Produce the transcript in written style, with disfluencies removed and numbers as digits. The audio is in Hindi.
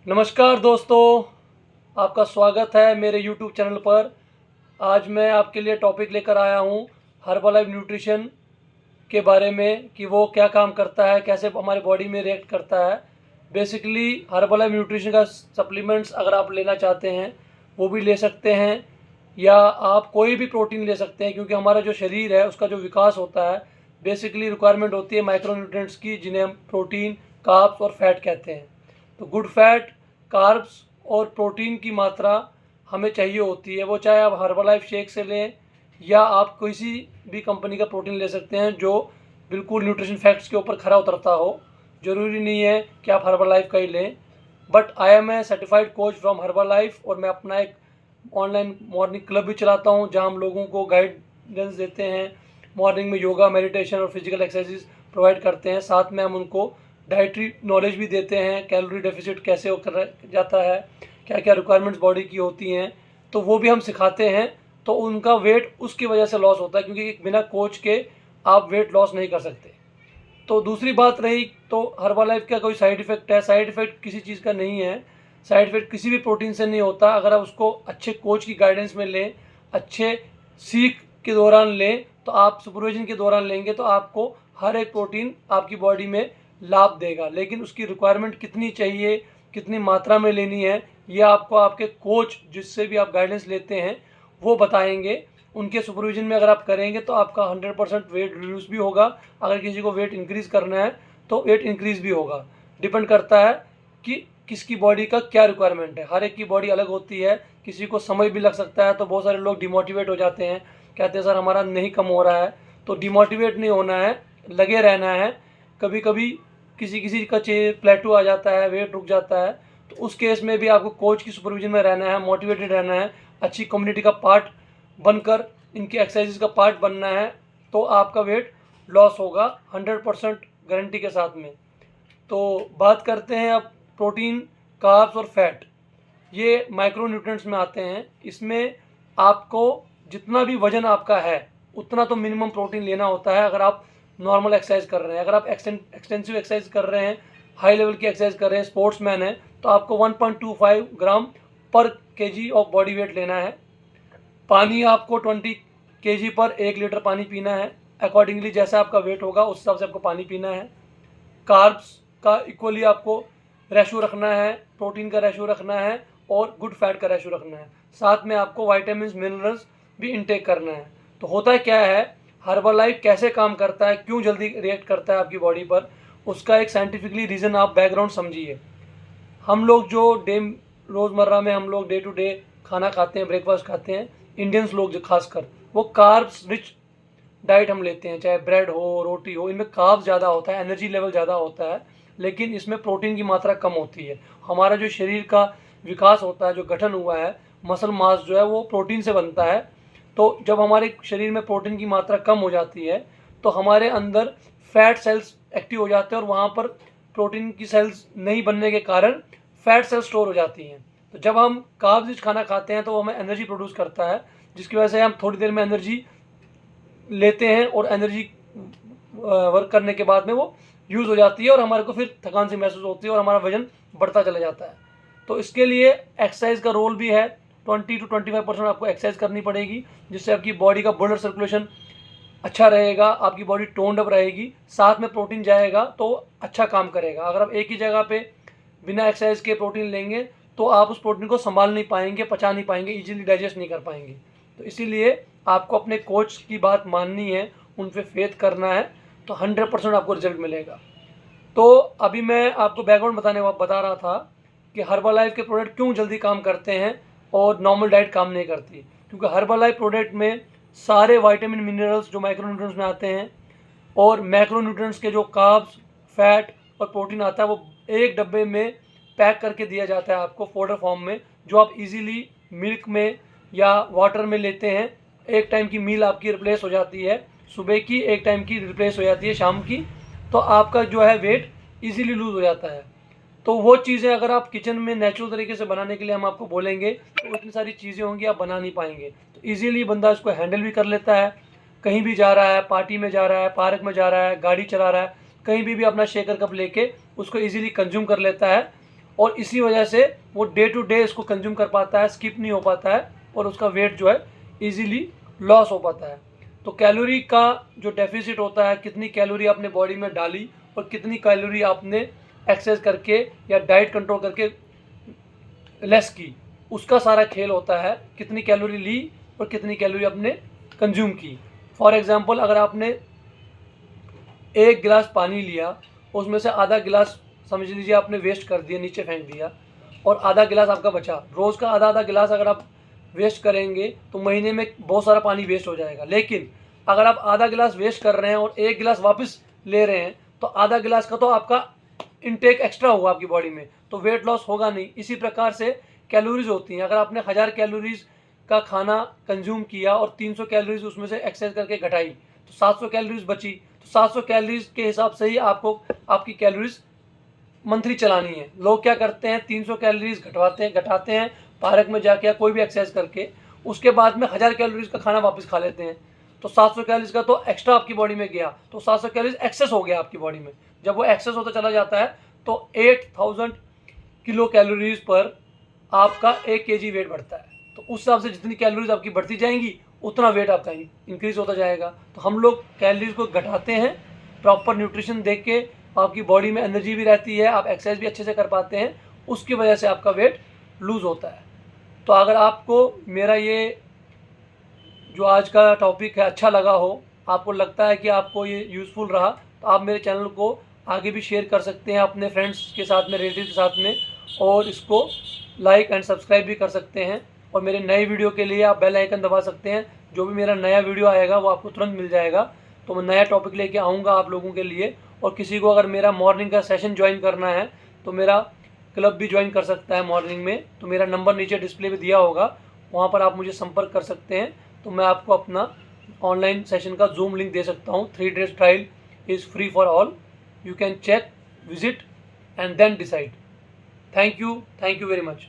नमस्कार दोस्तों, आपका स्वागत है मेरे यूट्यूब चैनल पर। आज मैं आपके लिए टॉपिक लेकर आया हूँ हर्बलाइफ न्यूट्रिशन के बारे में कि वो क्या काम करता है, कैसे हमारे बॉडी में रिएक्ट करता है। बेसिकली हर्बलाइफ न्यूट्रिशन का सप्लीमेंट्स अगर आप लेना चाहते हैं वो भी ले सकते हैं, या आप कोई भी प्रोटीन ले सकते हैं, क्योंकि हमारा जो शरीर है उसका जो विकास होता है बेसिकली रिक्वायरमेंट होती है माइक्रोन्यूट्रिएंट्स की, जिन्हें हम प्रोटीन, कार्ब्स और फैट कहते हैं। तो गुड फैट, कार्ब्स और प्रोटीन की मात्रा हमें चाहिए होती है, वो चाहे आप हर्बलाइफ शेक से लें या आप किसी भी कंपनी का प्रोटीन ले सकते हैं जो बिल्कुल न्यूट्रिशन फैक्ट्स के ऊपर खरा उतरता हो। ज़रूरी नहीं है कि आप हर्बलाइफ का ही लें, but I am a certified coach from Herbalife और मैं अपना एक ऑनलाइन मॉर्निंग क्लब भी चलाता हूँ जहाँ हम लोगों को गाइडेंस देते हैं। मॉर्निंग में योगा, मेडिटेशन और फिजिकल एक्सरसाइज प्रोवाइड करते हैं। साथ में हम उनको डाइटरी नॉलेज भी देते हैं, कैलोरी डेफिसिट कैसे हो कर जाता है, क्या क्या रिक्वायरमेंट्स बॉडी की होती हैं, तो वो भी हम सिखाते हैं। तो उनका वेट उसकी वजह से लॉस होता है, क्योंकि बिना कोच के आप वेट लॉस नहीं कर सकते। तो दूसरी बात रही, तो हर्बलाइफ का कोई साइड इफ़ेक्ट है? साइड इफ़ेक्ट किसी चीज़ का नहीं है। साइड इफ़ेक्ट किसी भी प्रोटीन से नहीं होता अगर आप उसको अच्छे कोच की गाइडेंस में लें, अच्छे सीख के दौरान लें, तो आप सुपरविजन के दौरान लेंगे तो आपको हर एक प्रोटीन आपकी बॉडी में लाभ देगा। लेकिन उसकी रिक्वायरमेंट कितनी चाहिए, कितनी मात्रा में लेनी है, ये आपको आपके कोच जिससे भी आप गाइडेंस लेते हैं वो बताएंगे। उनके सुपरविजन में अगर आप करेंगे तो आपका 100% वेट रिड्यूस भी होगा। अगर किसी को वेट इंक्रीज़ करना है तो वेट इंक्रीज़ भी होगा। डिपेंड करता है कि किसकी बॉडी का क्या रिक्वायरमेंट है। हर एक की बॉडी अलग होती है, किसी को समय भी लग सकता है। तो बहुत सारे लोग डिमोटिवेट हो जाते हैं, कहते हैं सर हमारा नहीं कम हो रहा है। तो डिमोटिवेट नहीं होना है, लगे रहना है। कभी कभी किसी किसी का प्लेटू आ जाता है, वेट रुक जाता है, तो उस केस में भी आपको कोच की सुपरविजन में रहना है, मोटिवेटेड रहना है, अच्छी कम्युनिटी का पार्ट बनकर इनकी एक्सरसाइज का पार्ट बनना है, तो आपका वेट लॉस होगा 100% गारंटी के साथ में। तो बात करते हैं अब प्रोटीन, कार्ब्स और फैट। ये माइक्रो न्यूट्रिएंट्स में आते हैं। इसमें आपको जितना भी वजन आपका है उतना तो मिनिमम प्रोटीन लेना होता है अगर आप नॉर्मल एक्सरसाइज कर रहे हैं। अगर आप एक्सटेंसिव एक्सरसाइज कर रहे हैं, हाई लेवल की एक्सरसाइज कर रहे हैं, स्पोर्ट्समैन है, तो आपको 1.25 ग्राम पर केजी ऑफ बॉडी वेट लेना है। पानी आपको 20 केजी पर 1 लीटर पानी पीना है। अकॉर्डिंगली जैसा आपका वेट होगा उस हिसाब से आपको पानी पीना है। कार्ब्स का इक्वली आपको रेशो रखना है, प्रोटीन का रेशो रखना है और गुड फैट का रेशो रखना है। साथ में आपको वाइटामिन मिनरल्स भी इनटेक करना है। तो होता क्या है, हर्बलाइफ कैसे काम करता है, क्यों जल्दी रिएक्ट करता है आपकी बॉडी पर, उसका एक साइंटिफिकली रीज़न आप बैकग्राउंड समझिए। हम लोग जो रोज़मर्रा में हम लोग डे टू डे खाना खाते हैं, ब्रेकफास्ट खाते हैं, इंडियंस लोग जो खासकर, वो कार्ब्स रिच डाइट हम लेते हैं, चाहे ब्रेड हो, रोटी हो, इनमें कार्ब्स ज़्यादा होता है, एनर्जी लेवल ज़्यादा होता है, लेकिन इसमें प्रोटीन की मात्रा कम होती है। हमारा जो शरीर का विकास होता है, जो गठन हुआ है, मसल मास जो है वो प्रोटीन से बनता है। तो जब हमारे शरीर में प्रोटीन की मात्रा कम हो जाती है तो हमारे अंदर फैट सेल्स एक्टिव हो जाते हैं और वहाँ पर प्रोटीन की सेल्स नहीं बनने के कारण फैट सेल्स स्टोर हो जाती हैं। तो जब हम कार्ब्स रिच खाना खाते हैं तो वो हमें एनर्जी प्रोड्यूस करता है, जिसकी वजह से हम थोड़ी देर में एनर्जी लेते हैं और एनर्जी वर्क करने के बाद में वो यूज़ हो जाती है और हमारे को फिर थकान सी महसूस होती है और हमारा वजन बढ़ता चला जाता है। तो इसके लिए एक्सरसाइज का रोल भी है। 20 to 25% आपको एक्सरसाइज करनी पड़ेगी, जिससे आपकी बॉडी का ब्लड सर्कुलेशन अच्छा रहेगा, आपकी बॉडी टोन्ड अप रहेगी, साथ में प्रोटीन जाएगा तो अच्छा काम करेगा। अगर आप एक ही जगह पे बिना एक्सरसाइज के प्रोटीन लेंगे तो आप उस प्रोटीन को संभाल नहीं पाएंगे, पचा नहीं पाएंगे, इजीली डाइजेस्ट नहीं कर पाएंगे। तो इसीलिए आपको अपने कोच की बात माननी है, उन पर फेथ करना है, तो 100% आपको रिजल्ट मिलेगा। तो अभी मैं आपको बैकग्राउंड बता रहा था कि हर्बलाइफ के प्रोडक्ट क्यों जल्दी काम करते हैं और नॉर्मल डाइट काम नहीं करती। क्योंकि हर्बलाइफ प्रोडक्ट में सारे वाइटामिन मिनरल्स जो माइक्रोन्यूट्रिएंट्स में आते हैं और मैक्रोन्यूट्रिएंट्स के जो कार्ब्स, फैट और प्रोटीन आता है, वो एक डब्बे में पैक करके दिया जाता है आपको पाउडर फॉर्म में, जो आप इजीली मिल्क में या वाटर में लेते हैं। एक टाइम की मील आपकी रिप्लेस हो जाती है, सुबह की एक टाइम की रिप्लेस हो जाती है शाम की, तो आपका जो है वेट इजीली लूज़ हो जाता है। तो वो चीज़ें अगर आप किचन में नेचुरल तरीके से बनाने के लिए हम आपको बोलेंगे तो इतनी सारी चीज़ें होंगी, आप बना नहीं पाएंगे। तो इजीली बंदा इसको हैंडल भी कर लेता है, कहीं भी जा रहा है, पार्टी में जा रहा है, पार्क में जा रहा है, गाड़ी चला रहा है, कहीं भी अपना शेकर कप लेके उसको इजीली कंज्यूम कर लेता है और इसी वजह से वो डे टू डे इसको कंज्यूम कर पाता है, स्किप नहीं हो पाता है और उसका वेट जो है ईजीली लॉस हो पाता है। तो कैलोरी का जो डेफिसिट होता है, कितनी कैलोरी आपने बॉडी में डाली और कितनी कैलोरी आपने एक्सरसाइज करके या डाइट कंट्रोल करके लेस की, उसका सारा खेल होता है। कितनी कैलोरी ली और कितनी कैलोरी आपने कंज्यूम की। फॉर एग्जांपल, अगर आपने 1 गिलास पानी लिया, उसमें से आधा गिलास समझ लीजिए आपने वेस्ट कर दिया, नीचे फेंक दिया, और आधा गिलास आपका बचा। रोज़ का आधा आधा गिलास अगर आप वेस्ट करेंगे तो महीने में बहुत सारा पानी वेस्ट हो जाएगा। लेकिन अगर आप आधा गिलास वेस्ट कर रहे हैं और 1 गिलास वापस ले रहे हैं, तो आधा गिलास का तो आपका इनटेक एक्स्ट्रा हुआ आपकी बॉडी में, तो वेट लॉस होगा नहीं। इसी प्रकार से कैलोरीज होती हैं। अगर आपने 1000 कैलोरीज का खाना कंज्यूम किया और 300 कैलोरीज उसमें से एक्सरसाइज करके घटाई, तो 700 कैलोरीज बची। तो 700 कैलोरीज के हिसाब से ही आपको आपकी कैलोरीज मंथली चलानी है। लोग क्या करते हैं, 300 कैलोरीज घटाते हैं पार्क में जाके या कोई भी एक्सरसाइज करके, उसके बाद में 1000 कैलोरीज का खाना वापस खा लेते हैं। तो 700 कैलोरीज का तो एक्स्ट्रा आपकी बॉडी में गया, तो 700 कैलोरीज एक्सेस हो गया आपकी बॉडी में। जब वो एक्सेस होता चला जाता है तो 8000 किलो कैलोरीज पर आपका 1 kg वेट बढ़ता है। तो उस हिसाब से जितनी कैलोरीज आपकी बढ़ती जाएंगी उतना वेट आपका इंक्रीज होता जाएगा। तो हम लोग कैलोरीज को घटाते हैं, प्रॉपर न्यूट्रिशन देख के आपकी बॉडी में एनर्जी भी रहती है, आप एक्सरसाइज भी अच्छे से कर पाते हैं, उसकी वजह से आपका वेट लूज़ होता है। तो अगर आपको मेरा ये जो आज का टॉपिक है अच्छा लगा हो, आपको लगता है कि आपको ये यूज़फुल रहा, तो आप मेरे चैनल को आगे भी शेयर कर सकते हैं अपने फ्रेंड्स के साथ में, रिलेटिव के साथ में, और इसको लाइक एंड सब्सक्राइब भी कर सकते हैं। और मेरे नए वीडियो के लिए आप बेल आइकन दबा सकते हैं। जो भी मेरा नया वीडियो आएगा वो आपको तुरंत मिल जाएगा। तो मैं नया टॉपिक लेके आऊँगा आप लोगों के लिए। और किसी को अगर मेरा मॉर्निंग का सेशन ज्वाइन करना है तो मेरा क्लब भी ज्वाइन कर सकता है मॉर्निंग में। तो मेरा नंबर नीचे डिस्प्ले पे दिया होगा, वहाँ पर आप मुझे संपर्क कर सकते हैं। तो मैं आपको अपना ऑनलाइन सेशन का जूम लिंक दे सकता हूँ। 3 days trial is free for all. You can check, visit and then decide. Thank you very much.